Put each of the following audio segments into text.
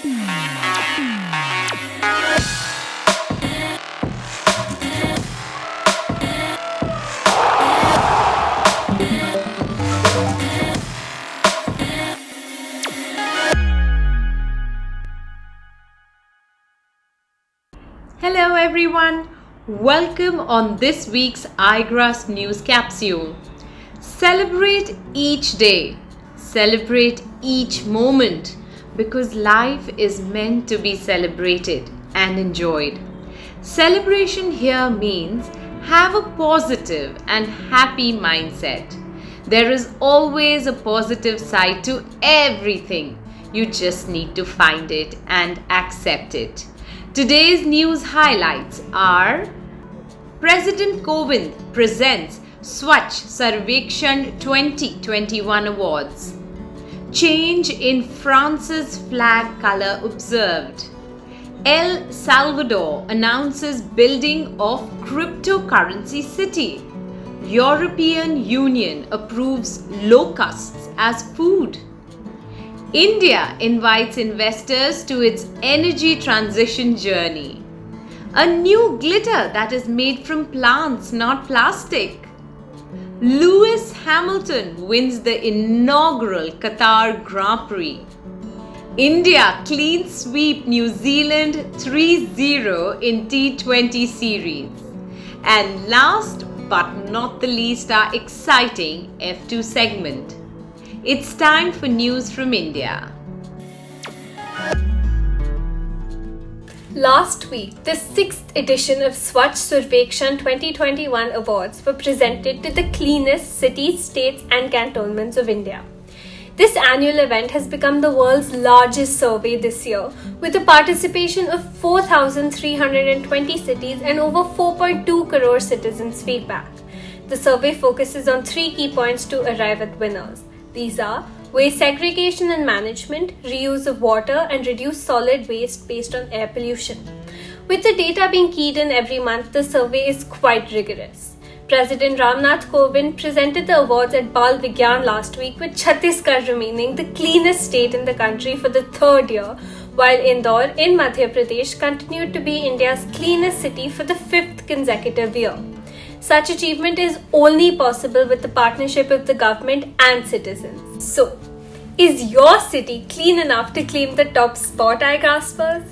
Hello everyone, welcome on this week's Igraasp news capsule. Celebrate each day, celebrate each moment because life is meant to be celebrated and enjoyed. Celebration here means have a positive and happy mindset. There is always a positive side to everything. You just need to find it and accept it. Today's news highlights are: President Kovind presents Swachh Survekshan 2021 awards. Change in France's flag color observed. El Salvador announces building of cryptocurrency city. European Union approves locusts as food. India invites investors to its energy transition journey. A new glitter that is made from plants, not plastic. Lewis Hamilton wins the inaugural Qatar Grand Prix. India clean sweep New Zealand 3-0 in T20 series. And last but not the least, our exciting F2 segment. It's time for news from India. Last week, the 6th edition of Swachh Survekshan 2021 awards were presented to the cleanest cities, states and cantonments of India. This annual event has become the world's largest survey this year, with the participation of 4,320 cities and over 4.2 crore citizens' feedback. The survey focuses on 3 key points to arrive at winners. These are waste segregation and management, reuse of water, and reduce solid waste based on air pollution. With the data being keyed in every month, the survey is quite rigorous. President Ramnath Kovind presented the awards at Bal Vigyan last week, with Chhattisgarh remaining the cleanest state in the country for the 3rd year, while Indore in Madhya Pradesh continued to be India's cleanest city for the 5th consecutive year. Such achievement is only possible with the partnership of the government and citizens. So, is your city clean enough to claim the top spot, Igraspers?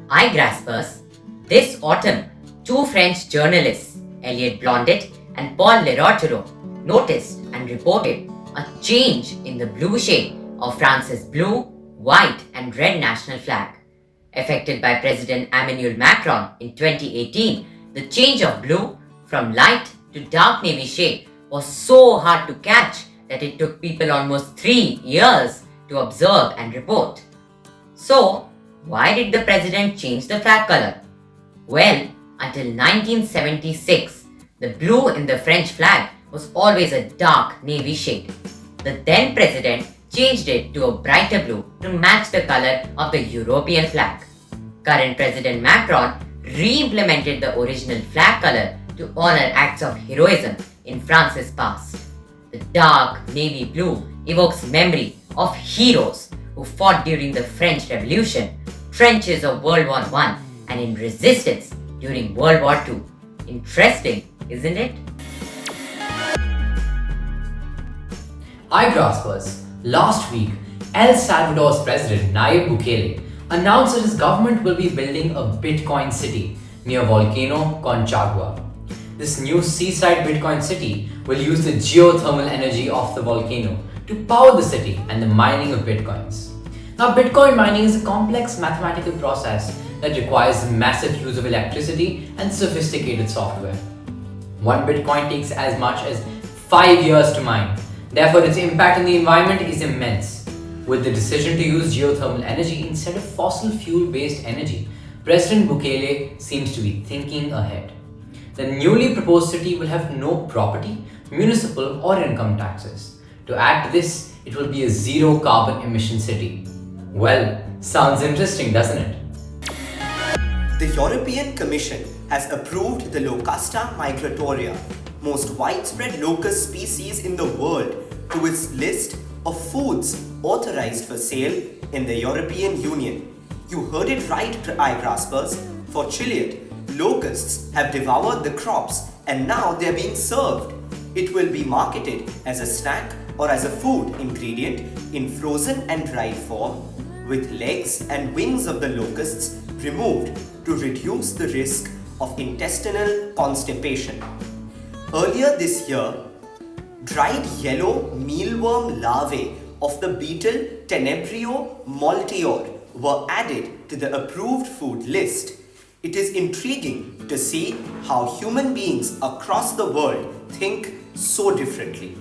Igraspers, this autumn, 2 French journalists, Elliot Blondet and Paul Leroy, noticed and reported a change in the blue shade of France's blue, white and red national flag. Affected by President Emmanuel Macron in 2018, the change of blue from light to dark navy shade was so hard to catch that it took people almost 3 years to observe and report. So, why did the president change the flag color? Well, until 1976, the blue in the French flag was always a dark navy shade. The then president changed it to a brighter blue to match the color of the European flag. Current President Macron re-implemented the original flag color to honor acts of heroism in France's past. The dark navy blue evokes memory of heroes who fought during the French Revolution, trenches of World War I, and in resistance during World War II. Interesting, isn't it? Igraspers, last week, El Salvador's president Nayib Bukele announced that his government will be building a Bitcoin city near volcano Conchagua. This new seaside Bitcoin city will use the geothermal energy of the volcano to power the city and the mining of Bitcoins. Now, Bitcoin mining is a complex mathematical process that requires massive use of electricity and sophisticated software. One Bitcoin takes as much as 5 years to mine. Therefore, its impact on the environment is immense. With the decision to use geothermal energy instead of fossil fuel-based energy, President Bukele seems to be thinking ahead. The newly proposed city will have no property, municipal or income taxes. To add to this, it will be a zero carbon emission city. Well, sounds interesting, doesn't it? The European Commission has approved the Locusta migratoria, most widespread locust species in the world, to its list of foods authorized for sale in the European Union. You heard it right, Igraspers. For Chiliad, locusts have devoured the crops and now they are being served. It will be marketed as a snack or as a food ingredient in frozen and dried form, with legs and wings of the locusts removed to reduce the risk of intestinal constipation. Earlier this year, dried yellow mealworm larvae of the beetle Tenebrio moltior were added to the approved food list. It is intriguing to see how human beings across the world think so differently.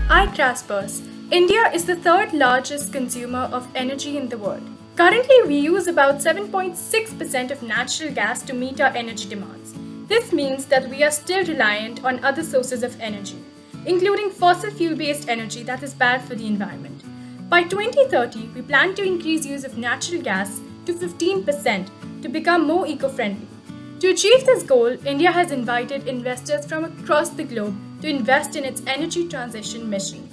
Igraspers. India is the third largest consumer of energy in the world. Currently, we use about 7.6% of natural gas to meet our energy demands. This means that we are still reliant on other sources of energy, including fossil fuel-based energy that is bad for the environment. By 2030, we plan to increase use of natural gas to 15% to become more eco-friendly. To achieve this goal, India has invited investors from across the globe to invest in its energy transition mission.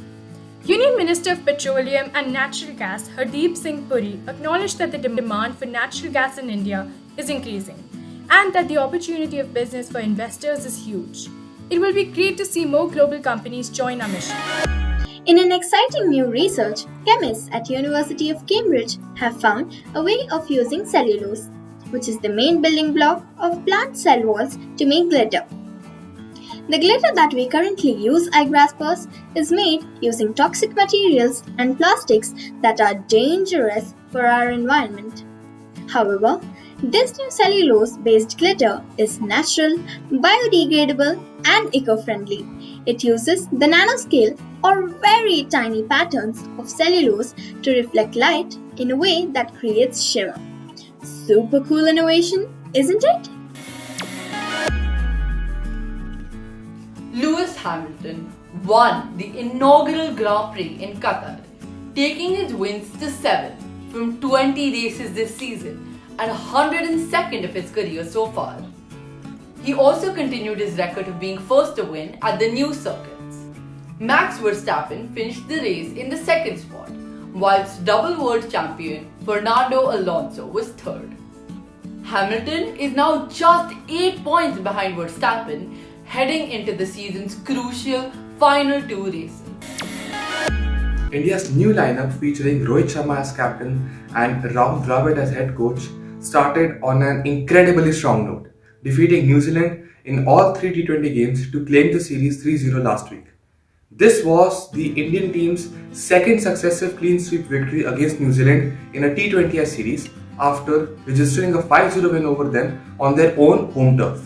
Union Minister of Petroleum and Natural Gas Hardeep Singh Puri acknowledged that the demand for natural gas in India is increasing and that the opportunity of business for investors is huge. It will be great to see more global companies join our mission. In an exciting new research, chemists at University of Cambridge have found a way of using cellulose, which is the main building block of plant cell walls, to make glitter. The glitter that we currently use, Igraspers, is made using toxic materials and plastics that are dangerous for our environment. However, this new cellulose-based glitter is natural, biodegradable, and eco-friendly. It uses the nanoscale or very tiny patterns of cellulose to reflect light in a way that creates shimmer. Super cool innovation, isn't it? Lewis Hamilton won the inaugural Grand Prix in Qatar, taking his wins to 7 from 20 races this season and 102nd of his career so far. He also continued his record of being first to win at the new circuits. Max Verstappen finished the race in the second spot, whilst double world champion Fernando Alonso was third. Hamilton is now just 8 points behind Verstappen, heading into the season's crucial final 2 races. India's new lineup featuring Rohit Sharma as captain and Rahul Dravid as head coach started on an incredibly strong note, defeating New Zealand in all 3 T20 games to claim the series 3-0 last week. This was the Indian team's second successive clean sweep victory against New Zealand in a T20I series after registering a 5-0 win over them on their own home turf.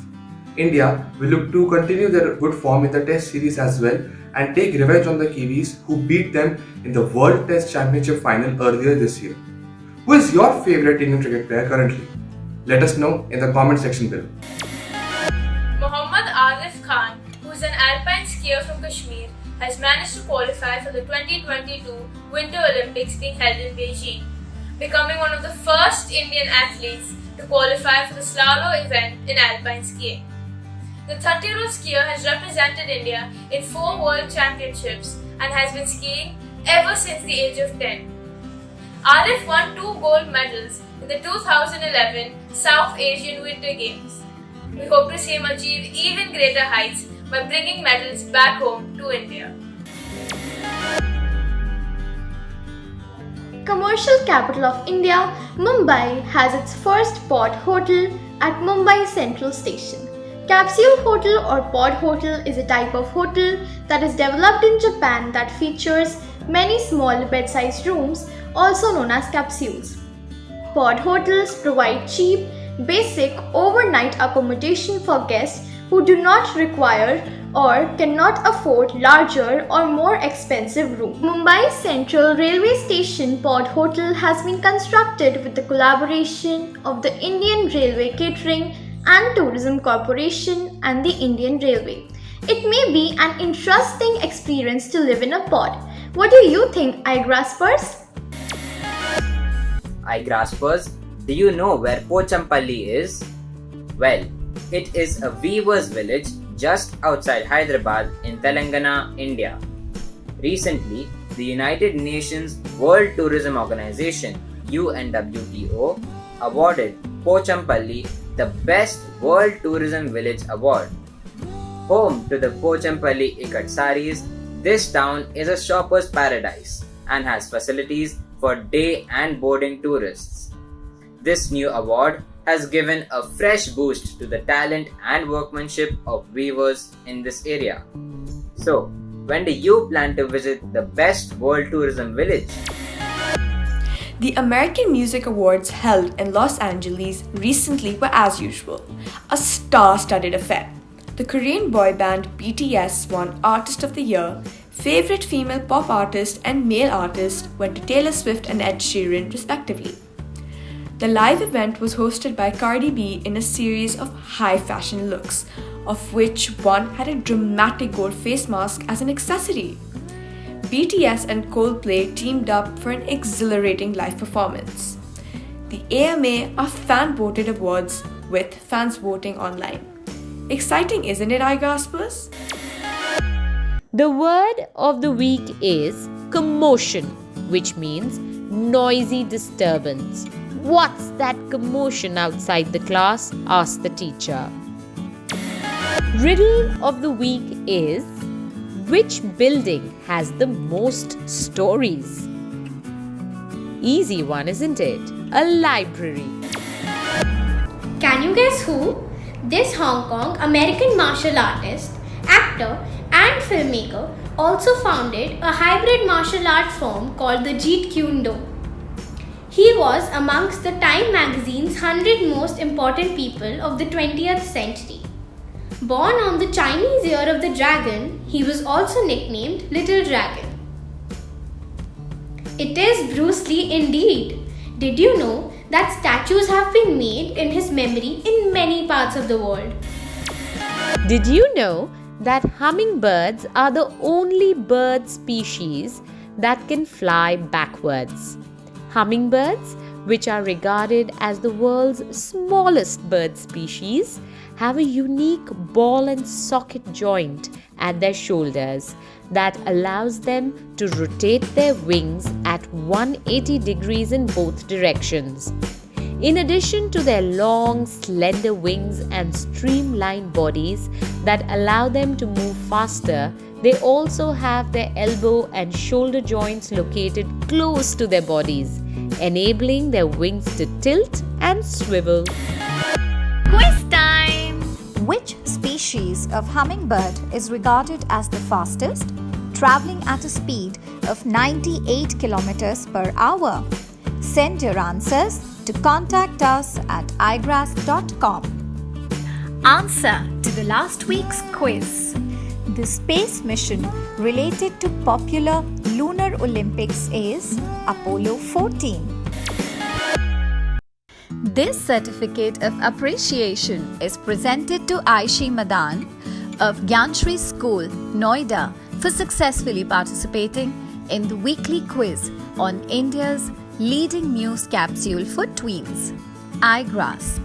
India will look to continue their good form in the Test series as well and take revenge on the Kiwis who beat them in the World Test Championship final earlier this year. Who is your favourite Indian cricket player currently? Let us know in the comment section below. Mohammad Arif Khan, who is an alpine skier from Kashmir, has managed to qualify for the 2022 Winter Olympics being held in Beijing, becoming one of the first Indian athletes to qualify for the slalom event in alpine skiing. The 30-year-old skier has represented India in 4 World Championships and has been skiing ever since the age of 10. Arif won 2 gold medals in the 2011 South Asian Winter Games. We hope to see him achieve even greater heights by bringing medals back home to India. Commercial capital of India, Mumbai has its first pod hotel at Mumbai Central Station. Capsule hotel or pod hotel is a type of hotel that is developed in Japan that features many small bed-sized rooms, also known as capsules. Pod hotels provide cheap, basic overnight accommodation for guests who do not require or cannot afford larger or more expensive rooms. Mumbai Central Railway Station Pod Hotel has been constructed with the collaboration of the Indian Railway Catering and Tourism Corporation and the Indian Railway. It may be an interesting experience to live in a pod. What do you think, Igraspers? Igraspers, do you know where Pochampalli is? Well, it is a weaver's village just outside Hyderabad in Telangana, India. Recently, the United Nations World Tourism Organization UNWTO awarded Pochampalli the Best World Tourism Village Award. Home to the Pochampalli Ikatsaris, this town is a shopper's paradise and has facilities for day and boarding tourists. This new award has given a fresh boost to the talent and workmanship of weavers in this area. So, when do you plan to visit the Best World Tourism Village? The American Music Awards held in Los Angeles recently were, as usual, a star-studded affair. The Korean boy band BTS won Artist of the Year, Favorite Female Pop Artist and Male Artist went to Taylor Swift and Ed Sheeran respectively. The live event was hosted by Cardi B in a series of high fashion looks, of which one had a dramatic gold face mask as an accessory. BTS and Coldplay teamed up for an exhilarating live performance. The AMA are fan-voted awards with fans voting online. Exciting, isn't it, Igraspers? The word of the week is commotion, which means noisy disturbance. What's that commotion outside the class? Asked the teacher. Riddle of the week is, which building has the most stories? Easy one, isn't it? A library. Can you guess who? This Hong Kong American martial artist, actor, and filmmaker also founded a hybrid martial art form called the Jeet Kune Do. He was amongst the Time magazine's 100 most important people of the 20th century. Born on the Chinese Year of the Dragon, he was also nicknamed Little Dragon. It is Bruce Lee indeed. Did you know that statues have been made in his memory in many parts of the world? Did you know that hummingbirds are the only bird species that can fly backwards? Hummingbirds, which are regarded as the world's smallest bird species, have a unique ball and socket joint at their shoulders that allows them to rotate their wings at 180 degrees in both directions. In addition to their long, slender wings and streamlined bodies that allow them to move faster, they also have their elbow and shoulder joints located close to their bodies, enabling their wings to tilt and swivel. Quiz time! Which species of hummingbird is regarded as the fastest, traveling at a speed of 98 kilometers per hour? Send your answers to contact us at igraasp.com. Answer to the last week's quiz. The space mission related to popular Lunar Olympics is Apollo 14. This certificate of appreciation is presented to Aishi Madan of Gyanshri School, Noida, for successfully participating in the weekly quiz on India's leading news capsule for tweens, Igraasp.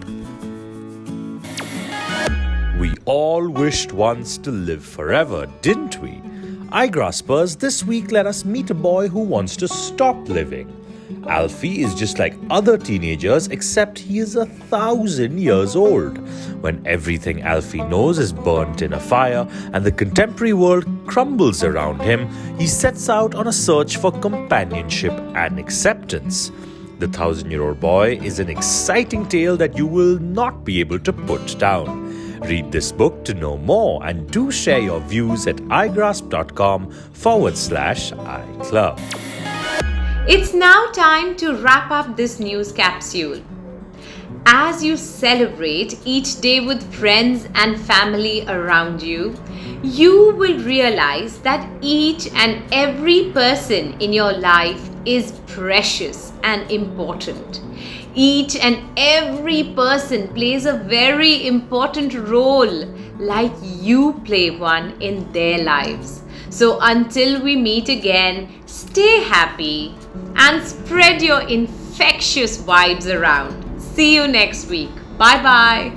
We all wished once to live forever, didn't we? Igraaspers, this week let us meet a boy who wants to stop living. Alfie is just like other teenagers, except he is 1,000 years old. When everything Alfie knows is burnt in a fire and the contemporary world crumbles around him, he sets out on a search for companionship and acceptance. The 1,000-year-old boy is an exciting tale that you will not be able to put down. Read this book to know more and do share your views at igraasp.com/iClub. It's now time to wrap up this news capsule. As you celebrate each day with friends and family around you, you will realize that each and every person in your life is precious and important. Each and every person plays a very important role, like you play one in their lives. So until we meet again, stay happy and spread your infectious vibes around. See you next week. Bye bye.